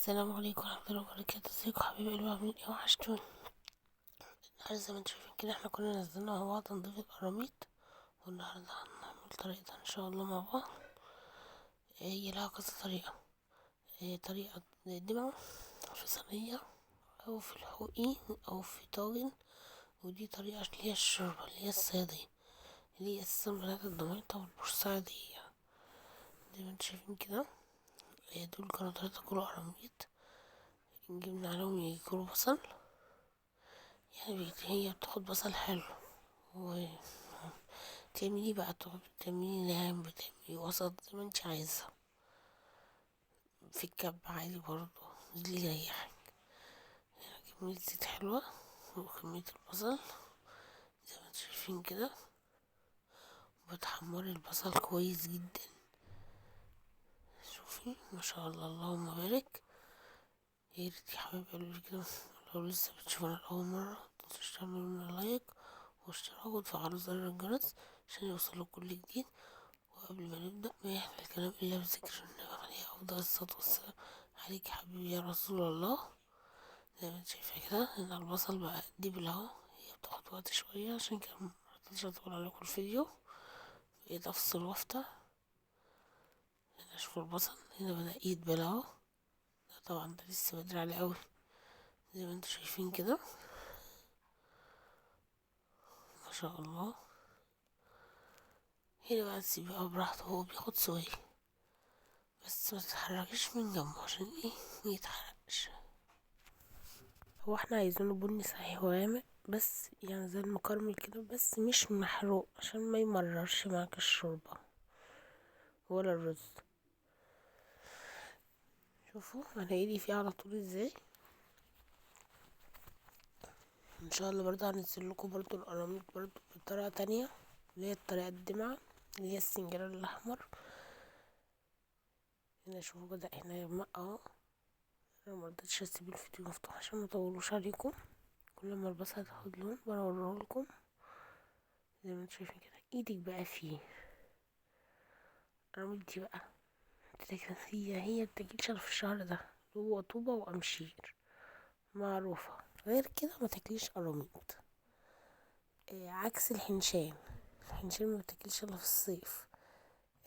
السلام عليكم ورحمة الله وبركاته. ازيكم حبايب قلبي؟ عاملين ايه؟ وحشتوني. النهارده زي ما انتوا شايفين كده احنا كنا نزلنا مع بعض نضيف القراميط، والنهارده هنعمل طريقتها ان شاء الله مع بعض. هي لها كذا طريقة. طريقة نقدمها في صينية او في الحقي او في طاجن، ودي طريقة اللي هي الشوربة اللي هي الصيادية اللي هي اساسا بتاعت الضميطة والبورسعيدية. زي ما انتوا شايفين كده دول كانوا 3 كيلو قراميط، جبنا عليهم يجي كيلو بصل. يعني هي بتاخد بصل حلو، وتعملي بقى تعملي ناعم، بتعملي وسط زي ما انت عايزة، في الكب عادي برضو اللي يريحك. يعني كمية زيت حلوة وكمية البصل زي ما انتوا شايفين كده، وبتحمري البصل كويس جدا. شوفي ما شاء الله اللهم بارك. ياريت يا حبايب قلبي كده لو لسه بتشوفونا لأول مرة متنسوش تعملوا لنا لايك واشتراك وتفعلوا زر الجرس عشان يوصلوا كل جديد. وقبل ما نبدأ ما يحلى الكلام إلا بذكر النبي عليه أفضل الصلاة والسلام. عليك يا حبيبي يا رسول الله. زي ما انت شايفة كده ان البصل بقى دبل اهو، هي بتاخد وقت شوية عشان كده مرضتش اطول عليكم الفيديو. بقيت افصل وافتح هنا اشوف البصل هنا بدأ يدبل اهو. ده طبعا ده لسه بدري عليه اوي زي ما انتوا شايفين كده ما شاء الله. هنا بقى تسيبيه براحته، هو بياخد سوية بس ما تتحركش من جنبه عشان ايه ميتحرقش. هو احنا عايزينه بني صحيح وغامق، بس يعني زي المكرمل كده بس مش محروق عشان ما يمررش معاك الشوربة ولا الرز. شوفوا انا ايدي فيه على طول ازاي. ان شاء الله برضه هنزل لكم برضه القراميط برضه بطريقة تانية اللي هي الطريقة الدمعة اللي هي السنجال الاحمر. هنا شوفوا كده احنا يغمق اهو. انا مرضتش اسيب الفيديو مفتوح عشان ما اطولوش عليكم. كل ما البصل تاخد لون بوريه لكم زي ما انتوا شايفين كده. ايدك بقى فيه القراميط دي بقى هي بتاكلش الا في الشهر ده، هو طوبة وامشير معروفة. غير كده ما تاكليش قراميط. عكس الحنشان. الحنشان ما بتاكلش الا في الصيف،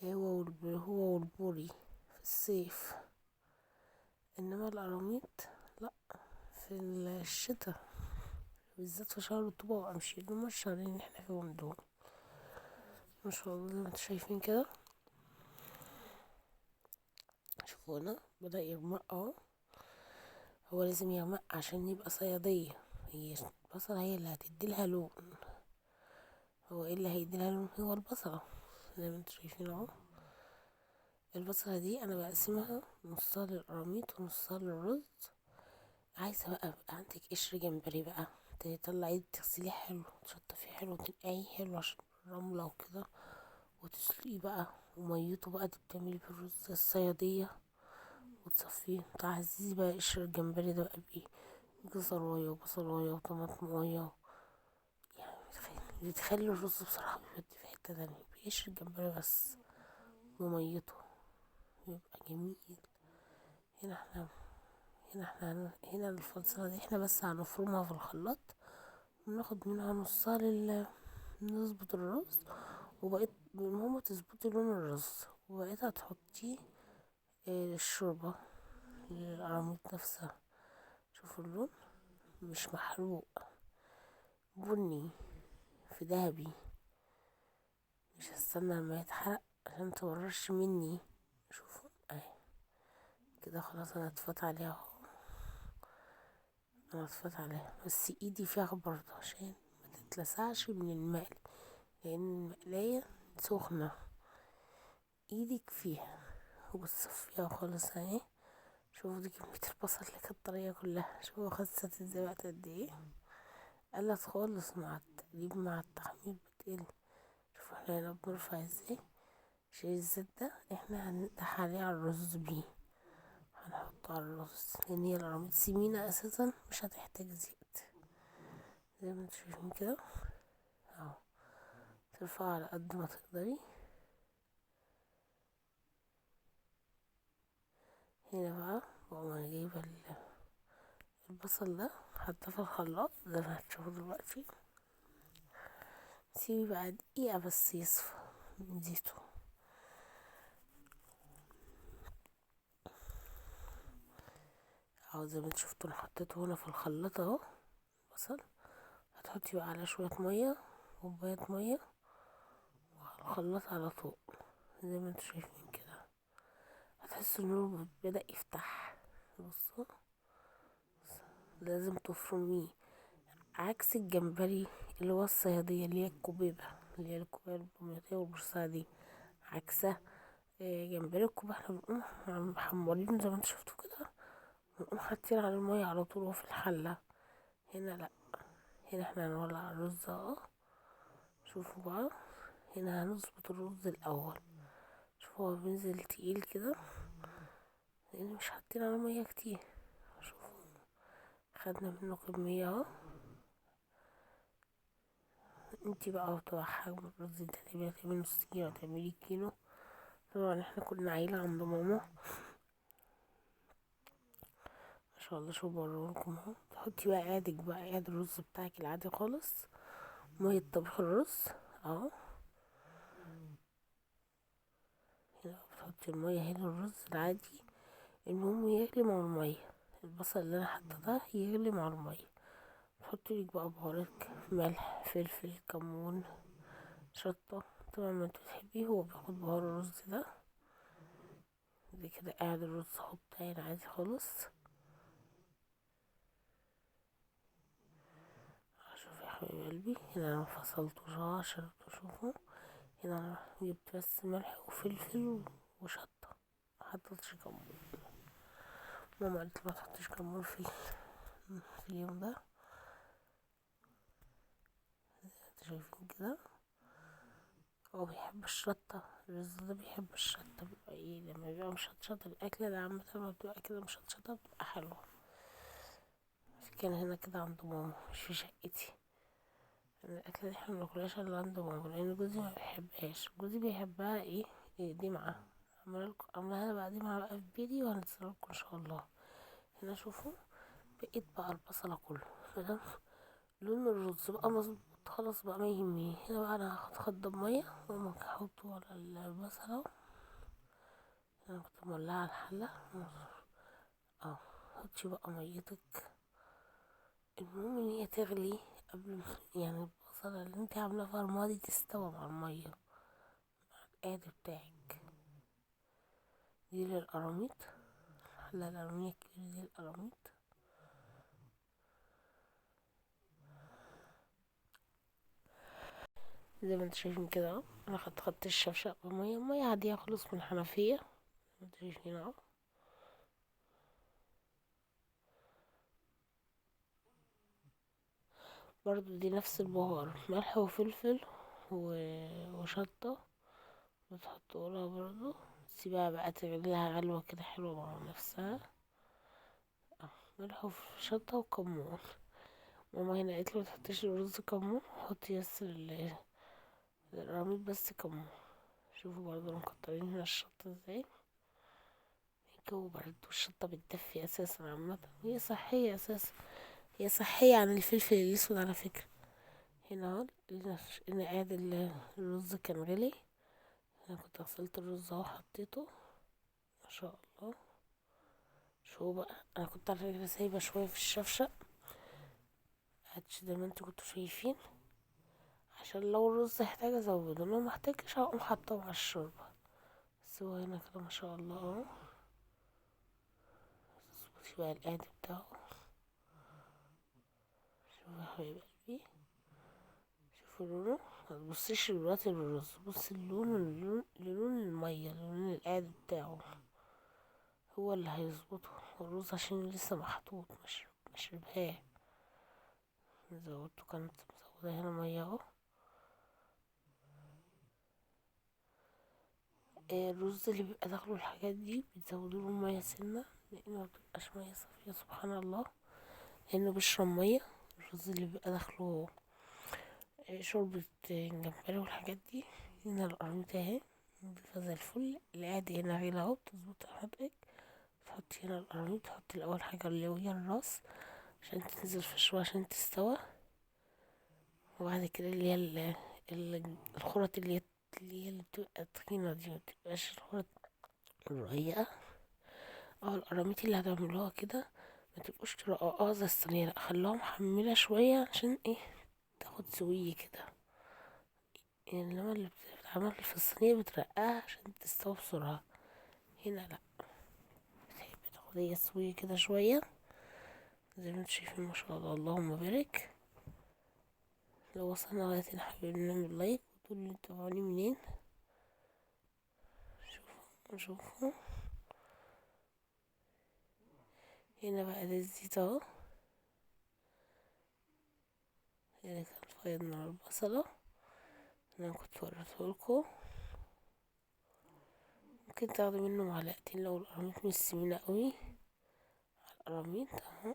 هو والبوري في الصيف، انما القراميط لا، في الشتاء بالذات في شهر رطوبة وامشير. دول الشهرين اللي احنا فيهم دول ما شاء الله زي ما انتوا شايفين كده. شوفوا هنا بدأ يغمق اهو. هو لازم يغمق عشان يبقى صيادية. هي البصلة هي اللي هتديلها لون. هو ايه اللي هيديلها لون؟ هو البصلة زي ما انتوا شايفين اهو. البصلة دي انا بقسمها نصها للقراميط ونصها للرز. عايزة بقى يبقى عندك قشر جمبري بقى تطلعيه تغسليه حلو تشطفيه حلو وتنقعيه حلو عشان الرملة وكده، وتسلقيه بقى وميته بقى دي بتعملي بالرز الصيادية وتصفيه. تعززي بقى قشر الجمبري ده بقى بايه؟ جزراية وبصلاية وطماطماية. يعني بتخلي الرز بصراحة بيودي في حتة تانية بقشر الجمبري بس وميته بيبقى جميل. هنا احنا هنا الفلسفة دي احنا بس هنفرمها في الخلاط وناخد منها نصها نظبط الرز. وبقيت ماما تظبطي لون الرز وبقيت هتحطيه الشوربة للقراميط نفسها. شوفوا اللون مش محروق، بني في دهبي. مش هستنى لما يتحرق عشان متمررش مني. شوفوا اهي كده خلاص. انا اتفت عليها اهو. انا اتفت عليها بس ايدي فيها برضه عشان ما تتلسعش من المقل، لان المقلاية سخنة. ايدك فيها وبتصفيها خالص اهي. شوفوا دي كمية البصل اللي كانت طرية كلها. شوفوا خست ازاي بقت قد ايه. قلت خالص مع التقليب مع التحمير بتقل. شوفوا احنا هنا بنرفع ازاي. شايف الزيت ده احنا هنقدح عليه على الرز بيه، هنحطه على الرز لان هي القراميط سمينة اساسا مش هتحتاج زيت. زي ما انتوا شايفين كده اهو. ترفعها على قد ما تقدري. هنا بقى اقوم انا جايبة البصل ده حطاه في الخلاط زي ما هتشوفوا دلوقتي. سيبي بقى دقيقة بس يصفى من زيته. اهو زي ما انتوا شفتوا انا حطيته هنا في الخلاط اهو بصل. هتحطي بقى على شوية مية، كوباية مية، وعلى الخلاط على طول زي ما انتوا شايفين كده. هتحسوا النور بدأ يفتح. بصوا لازم تفرميه عكس الجمبري اللي هو الصيادية اللي هي الكوبيبة، اللي هي الكوبيبة البلطية والبورسعة دي عكسها. جمبري الكوبيبة احنا بنقوم محمرين زي ما انتوا شفتوا كده، بنقوم حاطين على المية على طول وهو في الحلة. هنا لأ، هنا احنا هنولع الرز اهو. شوفوا بقى، هنا هنظبط الرز الأول. شوفوا هو بينزل تقيل كده لأن مش حاطين على مية كتير. شوفوا خدنا منه كمية اهو. انتي بقى بتبقى حجم الرز انت تعملي نص كيلو تعملي كيلو. طبعا احنا كنا عيلة عند ماما ما شاء الله. شوفوا بوريكم اهو. تحطي بقى عادك بقى عاد الرز بتاعك العادي خالص، مية طبخ الرز اهو. هنا بتحطي المية، هنا الرز العادي المهم يغلي مع المية. البصل اللي انا حاطه ده يغلي مع المية. تحطي لك بقى بهارات ملح فلفل كمون شطة طبعا ما انت تحبيه. هو بياخد بهار الرز ده. دي كده قاعد الرز اهو بتاعي العادي خالص. شوف يا حبيب قلبي، هنا انا فصلته اهو عشان تشوفوا. هنا انا جبت بس ملح وفلفل وشطة، محطتش كمون. ماما قالت لي ما تحطش كمون في اليوم ده. انتوا شايفين كده هو بيحب الشطة. الرز ده بيحب الشطة. بيبقى ايه لما بيبقى مشطشط الأكلة ده عامة لما بتبقى كده مشطشطة بتبقى حلوة. كان هنا كده عند ماما مش في شقتي. الأكلة دي احنا مناكلهاش الا عند ماما لأن جوزي ما بيحبهاش. جوزي بيحبها إيه دي معاه. عاملاها بقى دي معاه بقى في بيتي وهنزلكوا ان شاء الله. هنا شوفوا بقيت بقى البصلة كله مادام لون الرز بقى مظبوط خلاص بقى ما يهمني. هنا بقى انا هاخد خدة بمية وممكن احطه على البصلة. انا كنت مولعة الحلة اه. حطي بقى ميتك، المهم ان هي تغلي قبل ما يعني البصلة اللي انت عاملة فيها المية دي تستوى مع المية القادر بتاعك. دي للقراميط، الحلة الألمونيا الكبيرة دي للقراميط. زي ما انتوا شايفين كده اهو. انا خدت الشفشق بمية، مية عادية خالص من الحنفية زي ما انتوا شايفين اهو. برضو دي نفس البهار ملح وفلفل وشطة بتحطوا لها برضو. تسيبها بقى تغليها غلوة كده حلوة مع نفسها. ملح وشطة وكمون. ماما هنا قالت لي متحطيش الرز كمون، حطي بس القراميط بس كمون. شوفوا برضو مكترين هنا الشطة ازاي. الجو برد والشطة بتدفي اساسا عامة، هي صحية اساسا. هي صحية عن الفلفل الاسود على فكرة. هنا اهو هنا قاعد الرز كان غلي. انا كنت غسلت الرز اهو حطيته ما شاء الله. شو بقى انا كنت على فكرة سايبة شوية في الشفشق زي ما انتوا كنتوا شايفين عشان لو الرز احتاج ازوده، لو محتاجش هقوم حاطاه مع الشوربة. بس هو هنا كده ما شاء الله اهو. اظبطي بقى القعد بتاعه. شوفوا يا حبيب قلبي، شوفوا لونه. متبصيش دلوقتي للرز، بص للون المية، لون القعد بتاعه هو اللي هيظبطه. الرز عشان لسه محطوط مش رباه. زودته كانت مزودة هنا مية اهو. الرز اللي بيبقى داخله الحاجات دي بتزودوله مية سنة لأنه مبتبقاش مية صافية سبحان الله، لأنه بيشرب مية. الرز اللي بيبقى داخله شوربة جمبري والحاجات دي. هنا القرميط اهي نضيفها زي الفل. العادي هنا غير اهو بتظبط حضرتك تحطي هنا القراميط، تحطي الأول حاجة اللي هي الراس عشان تنزل في الشوية عشان تستوى، وبعد كده اللي هي الخرط اللي بتبقى التخينة دي، متبقاش الخرط الرقيقة او القراميط اللي هتعملوها كده ما تبقوش رقاقة زي الصينية، لأ خلوها محملة شوية عشان ايه تاخد سوية كده. يعني انما اللي بتتعمل في الصينية بترقاها عشان تستوي بسرعة، هنا لأ، بتحب تاخد هي سوية كده شوية زي ما انتوا شايفين. ما شاء الله اللهم بارك. لو وصلنا لغاية هنا حابين نعمل لايك وتقولوا انتوا تابعوني منين. شوفوا هنا بقى ده الزيت اهو، هنا كان فايضنا البصلة اللي انا كنت وريتهولكوا. ممكن تاخدوا منه معلقتين لو القراميط مش سمينة قوي على القراميط اهو.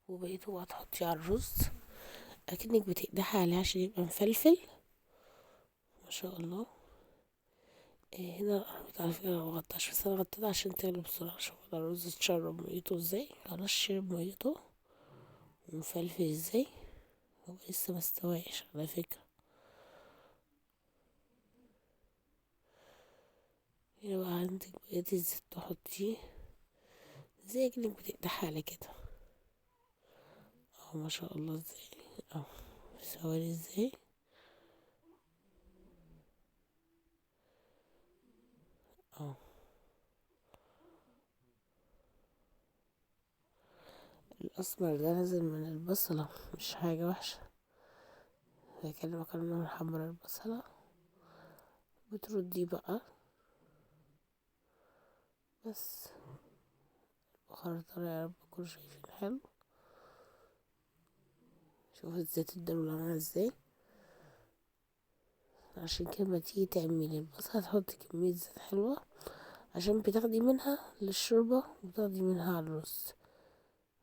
وبقيته بقى تحطيه على الرز اكنك بتقدحي عليه عشان يبقى مفلفل. ما شاء الله. إيه هنا القراميط على فكرة انا مغطاش، بس انا غطيتها عشان تغلي بسرعة. شوف الرز اتشرب ميته ازاي، خلاص شرب ميته ومفلفل ازاي. هو لسه مستواش على فكرة. هنا بقى عندك بقية الزيت تحطيه زي كأنك بتقدحي على كده اهو. ما شاء الله ازاي اهو سوالي ازاي اهو. الاسمر ده نازل من البصلة مش حاجة وحشة، بكلمك انا محمر البصلة. بتردي بقى بس بخار طري، يا رب تكونوا شايفين حلو. شوف الزيت الدلو عامل ازاي. عشان كده لما تيجي تعملي البصلة تحطي كمية زيت حلوة عشان بتاخدي منها للشوربة وبتاخدي منها على الرز.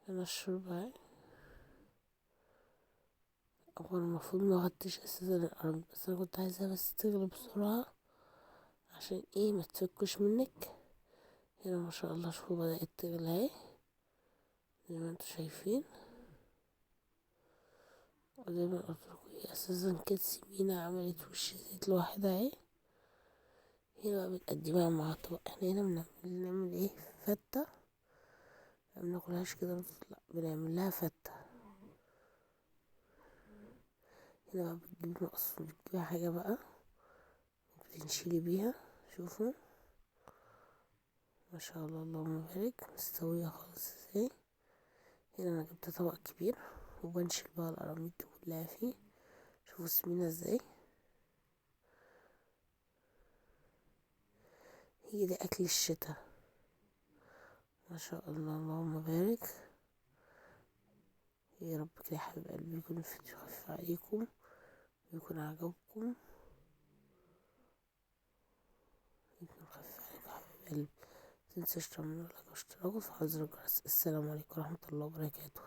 هنا الشوربة اهي. هو المفروض مغطيش اساسا القرن، بس انا كنت عايزاها بس تغلي بسرعة عشان ايه ما تفكش منك. هنا ما شاء الله شوفوا بدأت تغلي اهي زي ما انتوا شايفين. وزي ما قلتلكوا هي اساسا كانت سمينة عملت وش زيت لوحدها اهي. هنا بقى بتقدمها مع طبق. احنا هنا بنعمل ايه فتة، ما بناكلهاش كده رز، لا بنعمل لها فتة. هنا بقى بتجيبي مقص، بتجيبي حاجة بقى وبتنشيلي بيها. شوفوا ما شاء الله اللهم بارك مستوية خالص ازاي. هنا انا جبت طبق كبير وبنشل بقى القراميط دي كلها فيه. شوفوا سمينة ازاي. هي ده اكل الشتا. ما شاء الله اللهم بارك. يا رب كده يا حبيب قلبي يكون الفيديو خفيف عليكم ويكون عجبكم، يكون خفيف عليكم يا حبيب قلبي. متنساش تعملوا لايك واشتراك وتفعلوا زر الجرس. السلام عليكم ورحمة الله وبركاته.